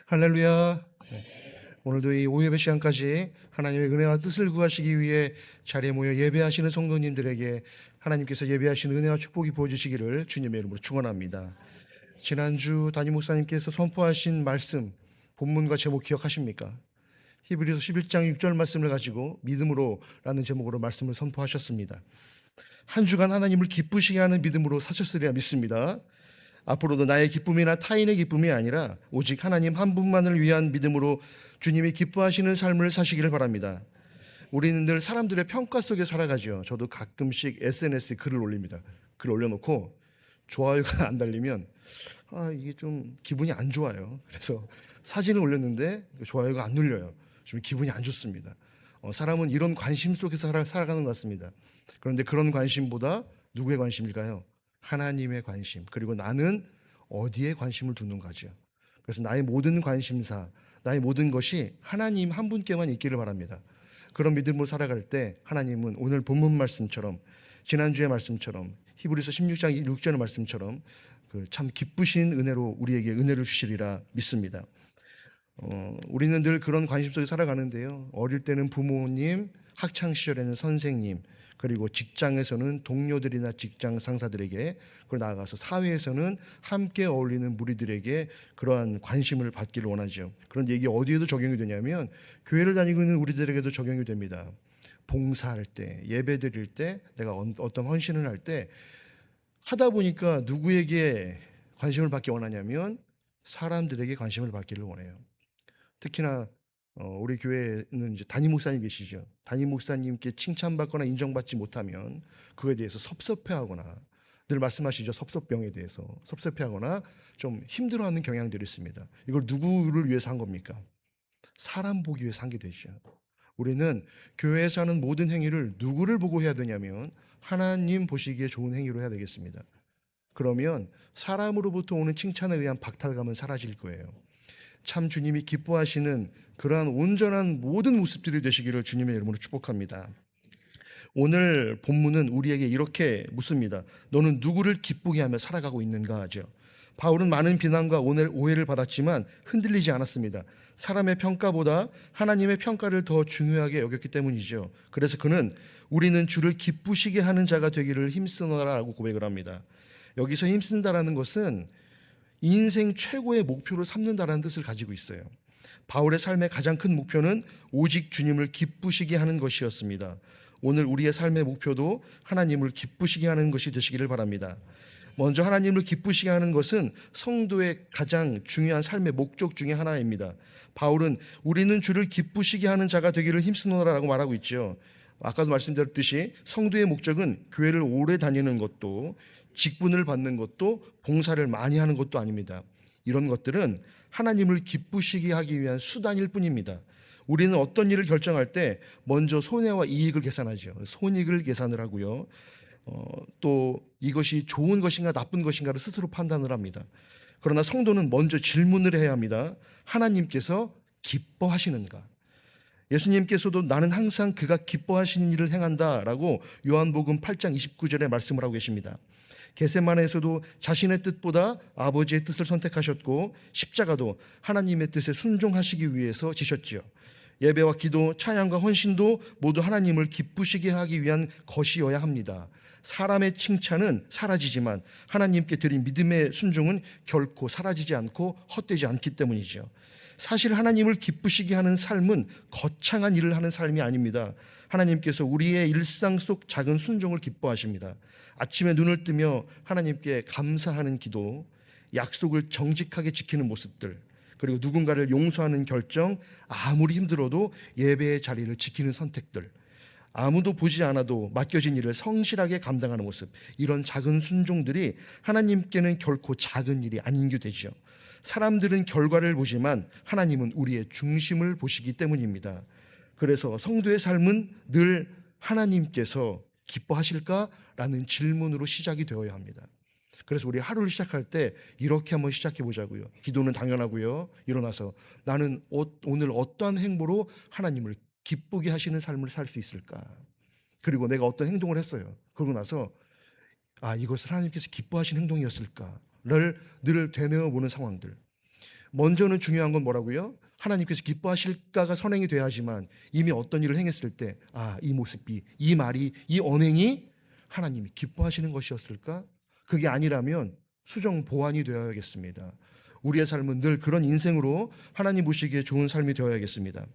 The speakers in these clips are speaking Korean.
할렐루야. 오늘도 이 오예배 시간까지 하나님의 은혜와 뜻을 구하시기 위해 자리에 모여 예배하시는 성도님들에게 하나님께서 예배하시는 은혜와 축복이 부어주시기를 주님의 이름으로 축원합니다. 지난주 담임 목사님께서 선포하신 말씀, 본문과 제목 기억하십니까? 히브리서 11장 6절 말씀을 가지고 믿음으로라는 제목으로 말씀을 선포하셨습니다. 한 주간 하나님을 기쁘시게 하는 믿음으로 사셨으리라 믿습니다. 앞으로도 나의 기쁨이나 타인의 기쁨이 아니라 오직 하나님 한 분만을 위한 믿음으로 주님이 기뻐하시는 삶을 사시기를 바랍니다. 우리는 늘 사람들의 평가 속에 살아가죠. 저도 가끔씩 SNS에 글을 올립니다. 글 올려놓고 좋아요가 안 달리면 이게 좀 기분이 안 좋아요. 그래서 사진을 올렸는데 좋아요가 안 눌려요. 좀 기분이 안 좋습니다. 사람은 이런 관심 속에서 살아가는 것 같습니다. 그런데 그런 관심보다 누구의 관심일까요? 하나님의 관심, 그리고 나는 어디에 관심을 두는가죠. 그래서 나의 모든 관심사, 나의 모든 것이 하나님 한 분께만 있기를 바랍니다. 그런 믿음으로 살아갈 때 하나님은 오늘 본문 말씀처럼, 지난주의 말씀처럼, 히브리서 16장 6절의 말씀처럼 참 기쁘신 은혜로 우리에게 은혜를 주시리라 믿습니다. 우리는 늘 그런 관심 속에 살아가는데요. 어릴 때는 부모님, 학창 시절에는 선생님, 그리고 직장에서는 동료들이나 직장 상사들에게, 그리고 나아가서 사회에서는 함께 어울리는 무리들에게 그러한 관심을 받기를 원하죠. 그런데 이게 어디에도 적용이 되냐면 교회를 다니고 있는 우리들에게도 적용이 됩니다. 봉사할 때, 예배 드릴 때, 내가 어떤 헌신을 할 때 하다 보니까 누구에게 관심을 받기 원하냐면 사람들에게 관심을 받기를 원해요. 특히나 우리 교회에는 이제 담임 목사님 계시죠. 담임 목사님께 칭찬받거나 인정받지 못하면 그거에 대해서 섭섭해하거나, 늘 말씀하시죠. 섭섭병에 대해서 섭섭해하거나 좀 힘들어하는 경향들이 있습니다. 이걸 누구를 위해서 한 겁니까? 사람 보기 위해서 한 게 되죠. 우리는 교회에서 하는 모든 행위를 누구를 보고 해야 되냐면 하나님 보시기에 좋은 행위로 해야 되겠습니다. 그러면 사람으로부터 오는 칭찬에 의한 박탈감은 사라질 거예요. 참 주님이 기뻐하시는 그러한 온전한 모든 모습들이 되시기를 주님의 이름으로 축복합니다. 오늘 본문은 우리에게 이렇게 묻습니다. 너는 누구를 기쁘게 하며 살아가고 있는가 하죠. 바울은 많은 비난과 오해를 받았지만 흔들리지 않았습니다. 사람의 평가보다 하나님의 평가를 더 중요하게 여겼기 때문이죠. 그래서 그는 우리는 주를 기쁘시게 하는 자가 되기를 힘쓰노라라고 고백을 합니다. 여기서 힘쓴다라는 것은 인생 최고의 목표를 삼는다라는 뜻을 가지고 있어요. 바울의 삶의 가장 큰 목표는 오직 주님을 기쁘시게 하는 것이었습니다. 오늘 우리의 삶의 목표도 하나님을 기쁘시게 하는 것이 되시기를 바랍니다. 먼저 하나님을 기쁘시게 하는 것은 성도의 가장 중요한 삶의 목적 중에 하나입니다. 바울은 우리는 주를 기쁘시게 하는 자가 되기를 힘쓰노라라고 말하고 있죠. 아까도 말씀드렸듯이 성도의 목적은 교회를 오래 다니는 것도, 직분을 받는 것도, 봉사를 많이 하는 것도 아닙니다. 이런 것들은 하나님을 기쁘시게 하기 위한 수단일 뿐입니다. 우리는 어떤 일을 결정할 때 먼저 손해와 이익을 계산하죠. 손익을 계산을 하고요. 또 이것이 좋은 것인가 나쁜 것인가를 스스로 판단을 합니다. 그러나 성도는 먼저 질문을 해야 합니다. 하나님께서 기뻐하시는가? 예수님께서도 나는 항상 그가 기뻐하시는 일을 행한다라고 요한복음 8장 29절에 말씀을 하고 계십니다. 겟세마네에서도 자신의 뜻보다 아버지의 뜻을 선택하셨고 십자가도 하나님의 뜻에 순종하시기 위해서 지셨지요. 예배와 기도, 찬양과 헌신도 모두 하나님을 기쁘시게 하기 위한 것이어야 합니다. 사람의 칭찬은 사라지지만 하나님께 드린 믿음의 순종은 결코 사라지지 않고 헛되지 않기 때문이죠. 사실 하나님을 기쁘시게 하는 삶은 거창한 일을 하는 삶이 아닙니다. 하나님께서 우리의 일상 속 작은 순종을 기뻐하십니다. 아침에 눈을 뜨며 하나님께 감사하는 기도, 약속을 정직하게 지키는 모습들, 그리고 누군가를 용서하는 결정, 아무리 힘들어도 예배의 자리를 지키는 선택들, 아무도 보지 않아도 맡겨진 일을 성실하게 감당하는 모습, 이런 작은 순종들이 하나님께는 결코 작은 일이 아닌 게 되죠. 사람들은 결과를 보지만 하나님은 우리의 중심을 보시기 때문입니다. 그래서 성도의 삶은 늘 하나님께서 기뻐하실까라는 질문으로 시작이 되어야 합니다. 그래서 우리 하루를 시작할 때 이렇게 한번 시작해 보자고요. 기도는 당연하고요. 일어나서 나는 오늘 어떠한 행보로 하나님을 기쁘게 하시는 삶을 살 수 있을까? 그리고 내가 어떤 행동을 했어요. 그러고 나서 이것을 하나님께서 기뻐하시는 행동이었을까를 늘 되뇌어 보는 상황들. 먼저는 중요한 건 뭐라고요? 하나님께서 기뻐하실까가 선행이 돼야 하지만 이미 어떤 일을 행했을 때 이 모습이, 이 말이, 이 언행이 하나님이 기뻐하시는 것이었을까? 그게 아니라면 수정 보완이 되어야겠습니다. 우리의 삶은 늘 그런 인생으로 하나님 보시기에 좋은 삶이 되어야겠습니다.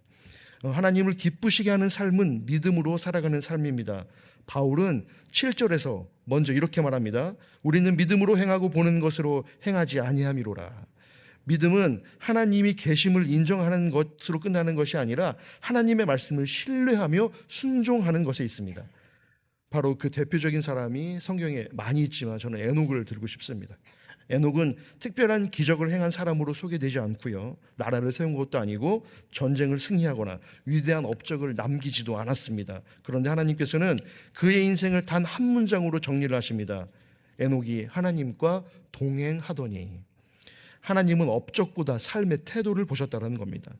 하나님을 기쁘시게 하는 삶은 믿음으로 살아가는 삶입니다. 바울은 7절에서 먼저 이렇게 말합니다. 우리는 믿음으로 행하고 보는 것으로 행하지 아니함이로라. 믿음은 하나님이 계심을 인정하는 것으로 끝나는 것이 아니라 하나님의 말씀을 신뢰하며 순종하는 것에 있습니다. 바로 그 대표적인 사람이 성경에 많이 있지만 저는 에녹을 들고 싶습니다. 에녹은 특별한 기적을 행한 사람으로 소개되지 않고요, 나라를 세운 것도 아니고 전쟁을 승리하거나 위대한 업적을 남기지도 않았습니다. 그런데 하나님께서는 그의 인생을 단 한 문장으로 정리를 하십니다. 에녹이 하나님과 동행하더니. 하나님은 업적보다 삶의 태도를 보셨다는 겁니다.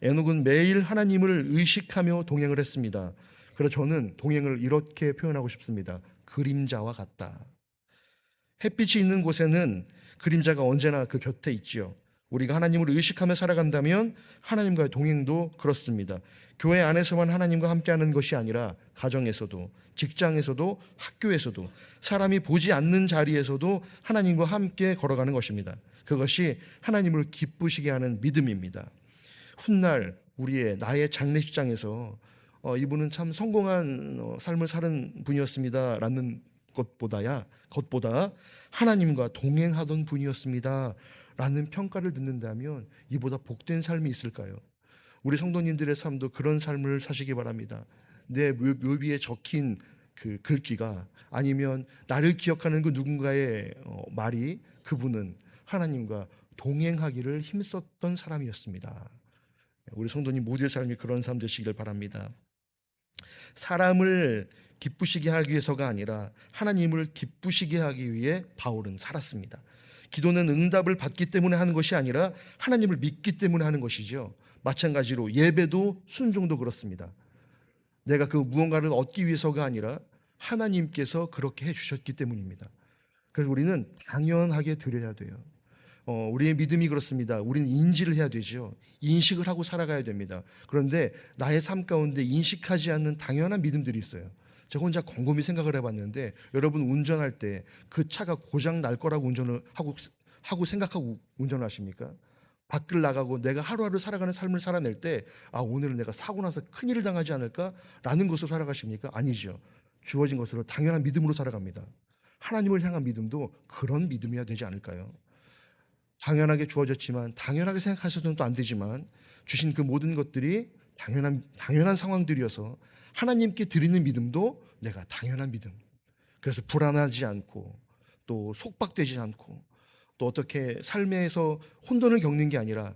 에녹은 매일 하나님을 의식하며 동행을 했습니다. 그래서 저는 동행을 이렇게 표현하고 싶습니다. 그림자와 같다. 햇빛이 있는 곳에는 그림자가 언제나 그 곁에 있지요. 우리가 하나님을 의식하며 살아간다면 하나님과의 동행도 그렇습니다. 교회 안에서만 하나님과 함께하는 것이 아니라 가정에서도, 직장에서도, 학교에서도, 사람이 보지 않는 자리에서도 하나님과 함께 걸어가는 것입니다. 그것이 하나님을 기쁘시게 하는 믿음입니다. 훗날 나의 장례식장에서 이분은 참 성공한 삶을 사는 분이었습니다 라는 것보다 하나님과 동행하던 분이었습니다 라는 평가를 듣는다면 이보다 복된 삶이 있을까요? 우리 성도님들의 삶도 그런 삶을 사시기 바랍니다. 내 묘비에 적힌 그 글귀가 아니면 나를 기억하는 그 누군가의 말이 그분은 하나님과 동행하기를 힘썼던 사람이었습니다. 우리 성도님 모두의 삶이 그런 삶 되시길 바랍니다. 사람을 기쁘시게 하기 위해서가 아니라 하나님을 기쁘시게 하기 위해 바울은 살았습니다. 기도는 응답을 받기 때문에 하는 것이 아니라 하나님을 믿기 때문에 하는 것이죠. 마찬가지로 예배도 순종도 그렇습니다. 내가 그 무언가를 얻기 위해서가 아니라 하나님께서 그렇게 해주셨기 때문입니다. 그래서 우리는 당연하게 드려야 돼요. 우리의 믿음이 그렇습니다. 우리는 인지를 해야 되죠. 인식을 하고 살아가야 됩니다. 그런데 나의 삶 가운데 인식하지 않는 당연한 믿음들이 있어요. 제가 혼자 곰곰이 생각을 해봤는데 여러분 운전할 때 그 차가 고장 날 거라고 운전을 하고 생각하고 운전을 하십니까? 밖을 나가고 내가 하루하루 살아가는 삶을 살아낼 때 오늘은 내가 사고 나서 큰일을 당하지 않을까라는 것으로 살아가십니까? 아니죠. 주어진 것으로 당연한 믿음으로 살아갑니다. 하나님을 향한 믿음도 그런 믿음이어야 되지 않을까요? 당연하게 주어졌지만 당연하게 생각하셔서는 또 안 되지만 주신 그 모든 것들이 당연한 상황들이어서 하나님께 드리는 믿음도 내가 당연한 믿음. 그래서 불안하지 않고 또 속박되지 않고 또 어떻게 삶에서 혼돈을 겪는 게 아니라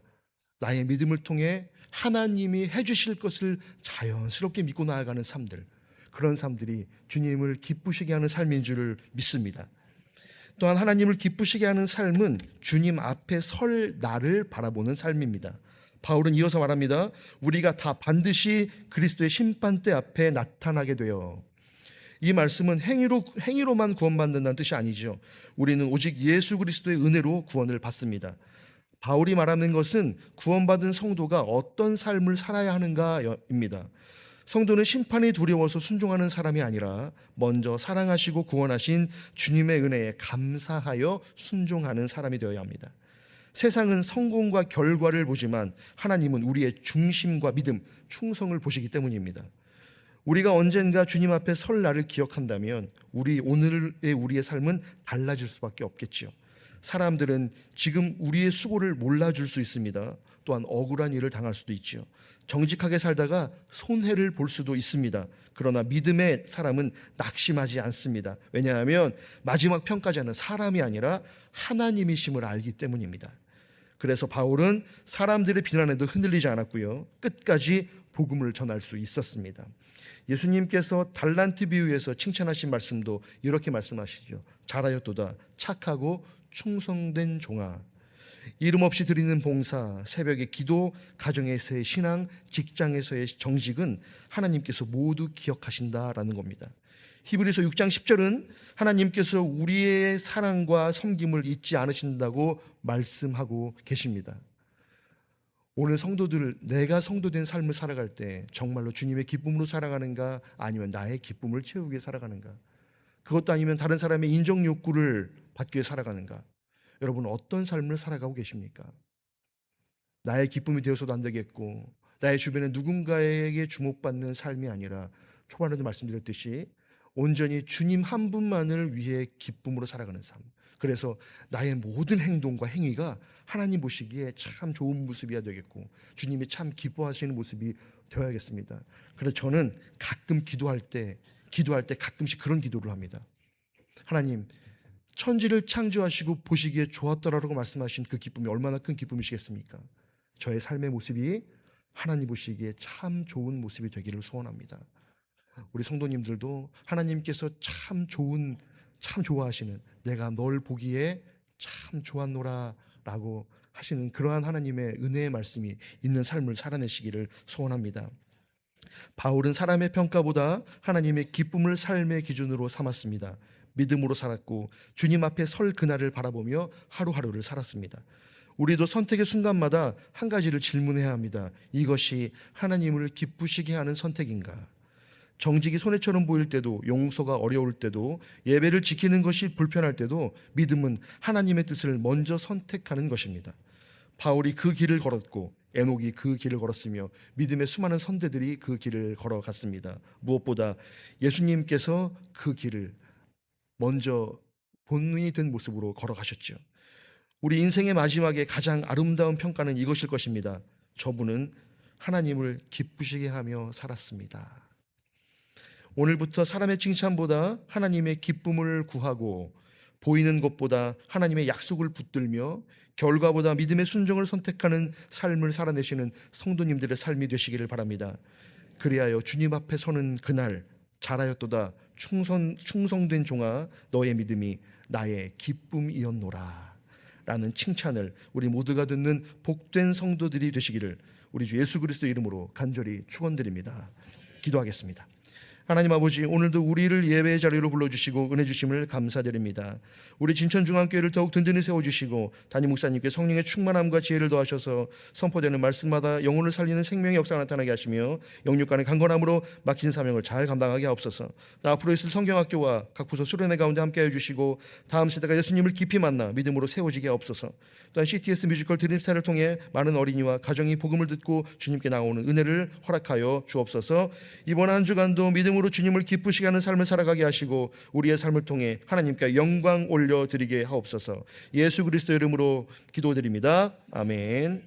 나의 믿음을 통해 하나님이 해주실 것을 자연스럽게 믿고 나아가는 삶들, 그런 삶들이 주님을 기쁘시게 하는 삶인 줄을 믿습니다. 또한 하나님을 기쁘시게 하는 삶은 주님 앞에 설 나를 바라보는 삶입니다. 바울은 이어서 말합니다. 우리가 다 반드시 그리스도의 심판대 앞에 나타나게 되어. 이 말씀은 행위로만 구원받는다는 뜻이 아니죠. 우리는 오직 예수 그리스도의 은혜로 구원을 받습니다. 바울이 말하는 것은 구원받은 성도가 어떤 삶을 살아야 하는가입니다. 성도는 심판이 두려워서 순종하는 사람이 아니라 먼저 사랑하시고 구원하신 주님의 은혜에 감사하여 순종하는 사람이 되어야 합니다. 세상은 성공과 결과를 보지만 하나님은 우리의 중심과 믿음, 충성을 보시기 때문입니다. 우리가 언젠가 주님 앞에 설 날을 기억한다면 오늘의 우리의 삶은 달라질 수밖에 없겠지요. 사람들은 지금 우리의 수고를 몰라줄 수 있습니다. 또한 억울한 일을 당할 수도 있지요. 정직하게 살다가 손해를 볼 수도 있습니다. 그러나 믿음의 사람은 낙심하지 않습니다. 왜냐하면 마지막 평가자는 사람이 아니라 하나님이심을 알기 때문입니다. 그래서 바울은 사람들의 비난에도 흔들리지 않았고요, 끝까지 복음을 전할 수 있었습니다. 예수님께서 달란트 비유에서 칭찬하신 말씀도 이렇게 말씀하시죠. 잘하였도다 착하고 충성된 종아. 이름 없이 드리는 봉사, 새벽의 기도, 가정에서의 신앙, 직장에서의 정직은 하나님께서 모두 기억하신다라는 겁니다. 히브리서 6장 10절은 하나님께서 우리의 사랑과 섬김을 잊지 않으신다고 말씀하고 계십니다. 오늘 성도들, 내가 성도된 삶을 살아갈 때 정말로 주님의 기쁨으로 살아가는가, 아니면 나의 기쁨을 채우기 위해 살아가는가, 그것도 아니면 다른 사람의 인정 욕구를 받기 위해 살아가는가, 여러분 어떤 삶을 살아가고 계십니까? 나의 기쁨이 되어서도 안 되겠고, 나의 주변에 누군가에게 주목받는 삶이 아니라 초반에도 말씀드렸듯이 온전히 주님 한 분만을 위해 기쁨으로 살아가는 삶. 그래서 나의 모든 행동과 행위가 하나님 보시기에 참 좋은 모습이어야 되겠고, 주님이 참 기뻐하시는 모습이 되어야겠습니다. 그래서 저는 가끔 기도할 때 가끔씩 그런 기도를 합니다. 하나님, 천지를 창조하시고 보시기에 좋았더라라고 말씀하신 그 기쁨이 얼마나 큰 기쁨이시겠습니까? 저의 삶의 모습이 하나님 보시기에 참 좋은 모습이 되기를 소원합니다. 우리 성도님들도 하나님께서 참 좋아하시는, 내가 널 보기에 참 좋았노라 라고 하시는 그러한 하나님의 은혜의 말씀이 있는 삶을 살아내시기를 소원합니다. 바울은 사람의 평가보다 하나님의 기쁨을 삶의 기준으로 삼았습니다. 믿음으로 살았고 주님 앞에 설 그날을 바라보며 하루하루를 살았습니다. 우리도 선택의 순간마다 한 가지를 질문해야 합니다. 이것이 하나님을 기쁘시게 하는 선택인가? 정직이 손해처럼 보일 때도, 용서가 어려울 때도, 예배를 지키는 것이 불편할 때도 믿음은 하나님의 뜻을 먼저 선택하는 것입니다. 바울이 그 길을 걸었고 에녹이 그 길을 걸었으며 믿음의 수많은 선대들이 그 길을 걸어갔습니다. 무엇보다 예수님께서 그 길을 먼저 본인이 된 모습으로 걸어가셨죠. 우리 인생의 마지막에 가장 아름다운 평가는 이것일 것입니다. 저분은 하나님을 기쁘시게 하며 살았습니다. 오늘부터 사람의 칭찬보다 하나님의 기쁨을 구하고, 보이는 것보다 하나님의 약속을 붙들며 결과보다 믿음의 순종을 선택하는 삶을 살아내시는 성도님들의 삶이 되시기를 바랍니다. 그리하여 주님 앞에 서는 그날, 잘하였도다 충성된 종아, 너의 믿음이 나의 기쁨이었노라 라는 칭찬을 우리 모두가 듣는 복된 성도들이 되시기를 우리 주 예수 그리스도 이름으로 간절히 축원드립니다. 기도하겠습니다. 하나님 아버지, 오늘도 우리를 예배의 자리로 불러주시고 은혜 주심을 감사드립니다. 우리 진천중앙교회를 더욱 든든히 세워주시고 담임 목사님께 성령의 충만함과 지혜를 더하셔서 선포되는 말씀마다 영혼을 살리는 생명의 역사가 나타나게 하시며 영육간의 강건함으로 막힌 사명을 잘 감당하게 하옵소서. 앞으로 있을 성경학교와 각 부서 수련회 가운데 함께해 주시고 다음 세대가 예수님을 깊이 만나 믿음으로 세워지게 하옵소서. 또한 CTS 뮤지컬 드림스타를 통해 많은 어린이와 가정이 복음을 듣고 주님께 나오는 은혜를 허락하여 주옵소서. 이번 한 주간도 믿음으로 주님을 기쁘시게 하는 삶을 살아가게 하시고 우리의 삶을 통해 하나님께 영광 올려드리게 하옵소서. 예수 그리스도 이름으로 기도드립니다. 아멘.